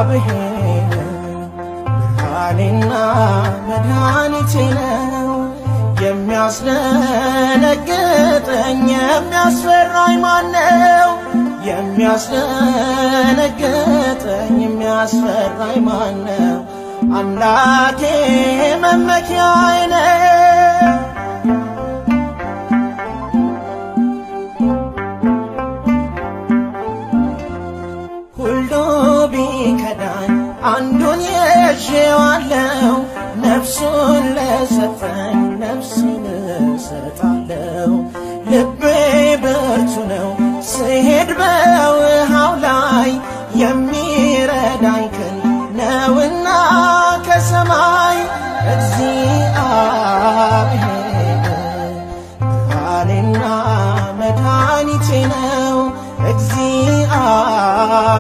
እግዚአብሔር ብርሃኔና መድኃኒቴ ነው። የሚያስደነግጠኝ የሚያስፈራኝ ማነው? የሚያስደነግጠኝ የሚያስፈራኝ ማነው? አምላኬ መመኪያዬ ነው። ሁሉ ቢከዳኝ አንዱን ይዤዋለሁ፣ ነፍሱን ለሰጠኝ ነፍሴን እሰጣለሁ። ልቤ ብርቱ ነው ስሄድ በውሃው ላይ